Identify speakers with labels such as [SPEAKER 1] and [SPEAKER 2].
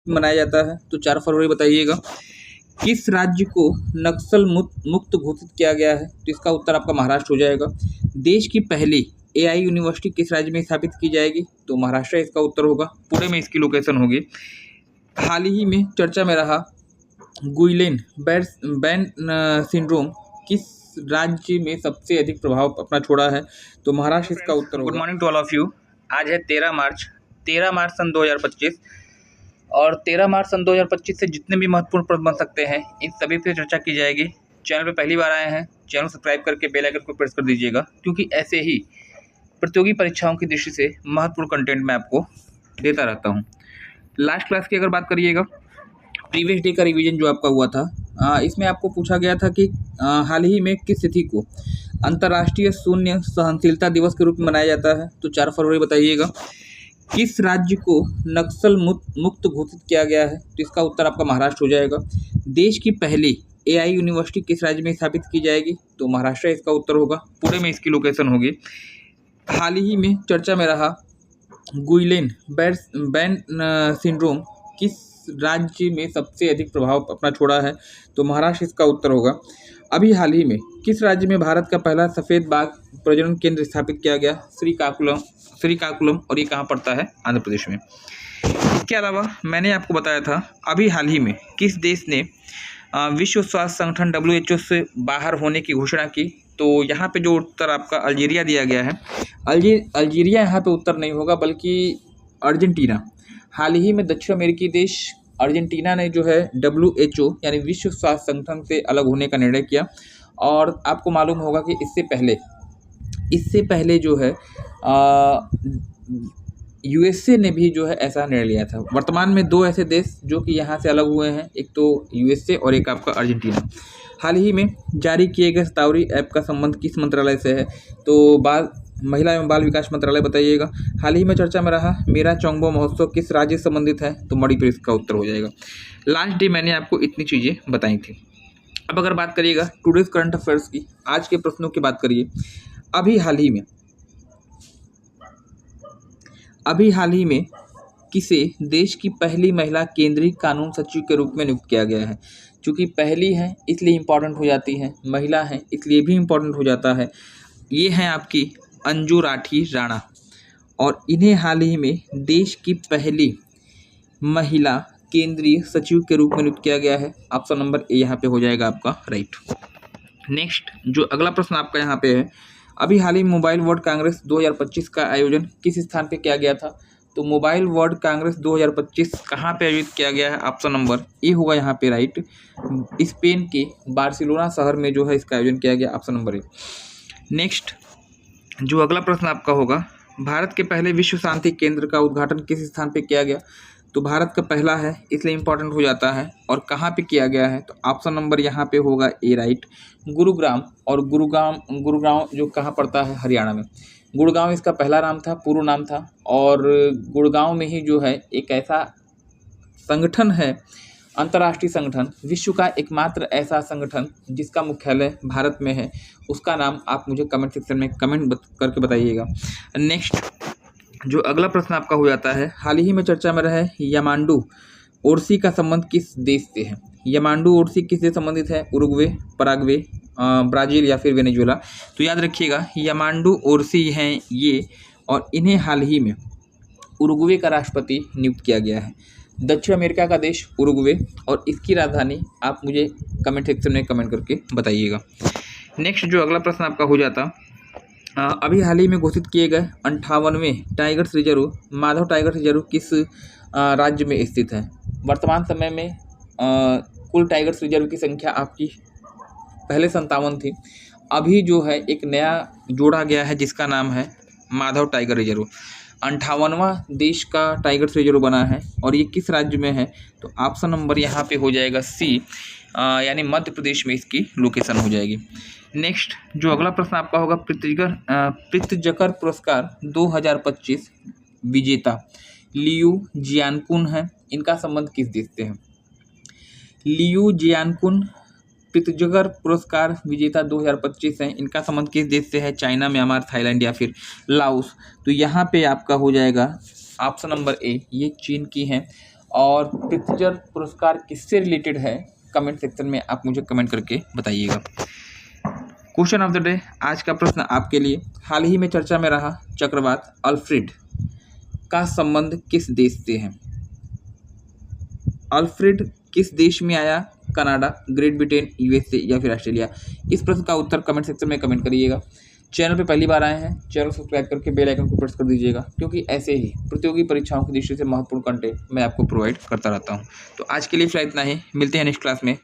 [SPEAKER 1] मनाया जाता है? तो 4 फरवरी बताइएगा। किस राज्य को नक्सल मुक्त घोषित किया गया है? तो इसका उत्तर आपका महाराष्ट्र हो जाएगा। देश की पहली एआई यूनिवर्सिटी किस राज्य में स्थापित की जाएगी? तो महाराष्ट्र इसका उत्तर होगा। पुणे में इसकी लोकेशन होगी। हाल ही में चर्चा में रहा गुइलेन बैन सिंड्रोम किस राज्य में सबसे अधिक प्रभाव अपना छोड़ा है? तो महाराष्ट्र इसका उत्तर होगा। Good morning to all of you. आज है 13 मार्च सन 2025 और 13 मार्च सन 2025 से जितने भी महत्वपूर्ण प्रश्न बन सकते हैं इन सभी पे चर्चा की जाएगी। चैनल पे पहली बार आए हैं, चैनल सब्सक्राइब करके बेल आइकन को प्रेस कर दीजिएगा, क्योंकि ऐसे ही प्रतियोगी परीक्षाओं की दृष्टि से महत्वपूर्ण कंटेंट मैं आपको देता रहता हूँ। लास्ट क्लास की अगर बात करिएगा, प्रीवियस डे का रिवीजन जो आपका हुआ था, इसमें आपको पूछा गया था कि हाल ही में किस तिथि को अंतर्राष्ट्रीय शून्य सहनशीलता दिवस के रूप में मनाया जाता है? तो 4 फरवरी बताइएगा। किस राज्य को नक्सल मुक्त घोषित किया गया है? तो इसका उत्तर आपका महाराष्ट्र हो जाएगा। देश की पहली एआई यूनिवर्सिटी किस राज्य में स्थापित की जाएगी? तो महाराष्ट्र इसका उत्तर होगा। पुणे में इसकी लोकेशन होगी। हाल ही में चर्चा में रहा गुइलेन बैन सिंड्रोम किस राज्य में सबसे अधिक प्रभाव अपना छोड़ा है? तो महाराष्ट्र इसका उत्तर होगा। अभी हाल ही में किस राज्य में भारत का पहला सफ़ेद बाघ प्रजनन केंद्र स्थापित किया गया? श्रीकाकुलम, और ये कहाँ पड़ता है? आंध्र प्रदेश में। इसके अलावा मैंने आपको बताया था अभी हाल ही में किस देश ने विश्व स्वास्थ्य संगठन WHO से बाहर होने की घोषणा की? तो यहाँ पे जो उत्तर आपका अल्जीरिया दिया गया है। अल्जीरिया यहाँ पे उत्तर नहीं होगा, बल्कि अर्जेंटीना। हाल ही में दक्षिण अमेरिकी देश अर्जेंटीना ने जो है WHO यानी विश्व स्वास्थ्य संगठन से अलग होने का निर्णय किया। और आपको मालूम होगा कि इससे पहले जो है USA ने भी जो है ऐसा निर्णय लिया था। वर्तमान में 2 ऐसे देश जो कि यहाँ से अलग हुए हैं, एक तो USA और एक आपका अर्जेंटीना। हाल ही में जारी किए गए शतावरी ऐप का संबंध किस मंत्रालय से है? तो महिला एवं बाल विकास मंत्रालय बताइएगा। हाल ही में चर्चा में रहा मेरा चौंगबो महोत्सव किस राज्य से संबंधित है? तो मणिपुर का उत्तर हो जाएगा। लास्ट डे मैंने आपको इतनी चीज़ें बताई थी। अब अगर बात करिएगा टुडेज करंट अफेयर्स की, आज के प्रश्नों की बात करिए। अभी हाल ही में किसे देश की पहली महिला केंद्रीय कानून सचिव के रूप में नियुक्त किया गया है? चूँकि पहली है इसलिए इम्पॉर्टेंट हो जाती है, महिला है इसलिए भी इम्पॉर्टेंट हो जाता है। ये हैं आपकी अंजू राठी राणा, और इन्हें हाल ही में देश की पहली महिला केंद्रीय सचिव के रूप में नियुक्त किया गया है। ऑप्शन नंबर ए यहाँ पे हो जाएगा आपका राइट। नेक्स्ट जो अगला प्रश्न आपका यहाँ पे है, अभी हाल ही मोबाइल वर्ल्ड कांग्रेस 2025 का आयोजन किस स्थान पे किया गया था? तो मोबाइल वर्ल्ड कांग्रेस 2025 कहाँ पे आयोजित किया गया है? ऑप्शन नंबर ए होगा यहाँ पे राइट। स्पेन के बार्सिलोना शहर में जो है इसका आयोजन किया गया, ऑप्शन नंबर ए। नेक्स्ट जो अगला प्रश्न आपका होगा, भारत के पहले विश्व शांति केंद्र का उद्घाटन किस स्थान पे किया गया? तो भारत का पहला है इसलिए इम्पोर्टेंट हो जाता है, और कहाँ पे किया गया है? तो ऑप्शन नंबर यहाँ पे होगा ए राइट, गुरुग्राम। और गुरुग्राम जो कहाँ पड़ता है? हरियाणा में। गुड़गांव इसका पहला नाम था, पूर्व नाम था, और गुड़गांव में ही जो है एक ऐसा संगठन है, अंतर्राष्ट्रीय संगठन, विश्व का एकमात्र ऐसा संगठन जिसका मुख्यालय भारत में है। उसका नाम आप मुझे कमेंट सेक्शन में कमेंट करके बताइएगा। नेक्स्ट जो अगला प्रश्न आपका हो जाता है, हाल ही में चर्चा में रहे यामांडू ओरसी का संबंध किस देश से है? यामांडू ओरसी किससे संबंधित है? उरुग्वे, पराग्वे, ब्राज़ील या फिर वेनेजुएला? तो याद रखिएगा यामांडू ओरसी हैं ये, और इन्हें हाल ही में उरुग्वे का राष्ट्रपति नियुक्त किया गया है। दक्षिण अमेरिका का देश उरुग्वे, और इसकी राजधानी आप मुझे कमेंट सेक्शन में कमेंट करके बताइएगा। नेक्स्ट जो अगला प्रश्न आपका हो जाता, अभी हाल ही में घोषित किए गए 58वें tigers reserve Madhav tiger reserve किस राज्य में स्थित है? वर्तमान समय में कुल टाइगर्स रिजर्व की संख्या आपकी पहले 57 थी, अभी जो है एक नया जोड़ा गया है जिसका नाम है माधव टाइगर रिजर्व। 58वां देश का टाइगर्स रिजर्व बना है, और ये किस राज्य में है? तो ऑप्शन नंबर यहाँ पे हो जाएगा सी, यानी मध्य प्रदेश में इसकी लोकेशन हो जाएगी। नेक्स्ट जो अगला प्रश्न आपका होगा, प्रित्जकर पुरस्कार 2025 विजेता लियू जियानकुन है, इनका संबंध किस देश से है? लियू जियानकुन प्रित्जकर पुरस्कार विजेता 2025 है, इनका संबंध किस देश से है? चाइना, म्यांमार, थाईलैंड या फिर लाओस? तो यहाँ पे आपका हो जाएगा ऑप्शन नंबर ए, ये चीन की हैं। और प्रित्जर पुरस्कार किससे रिलेटेड है, कमेंट सेक्शन में आप मुझे कमेंट करके बताइएगा। क्वेश्चन ऑफ द डे, आज का प्रश्न आपके लिए, हाल ही में चर्चा में रहा चक्रवात अल्फ्रेड का संबंध किस देश से है? अल्फ्रेड किस देश में आया? कनाडा, ग्रेट ब्रिटेन, यूएसए या फिर ऑस्ट्रेलिया? इस प्रश्न का उत्तर कमेंट सेक्शन में कमेंट करिएगा। चैनल पे पहली बार आए हैं, चैनल सब्सक्राइब करके बेल आइकन को प्रेस कर दीजिएगा, क्योंकि ऐसे ही प्रतियोगी परीक्षाओं की दृष्टि से महत्वपूर्ण कंटेंट मैं आपको प्रोवाइड करता रहता हूं। तो आज के लिए फिलहाल इतना ही, मिलते हैं नेक्स्ट क्लास में।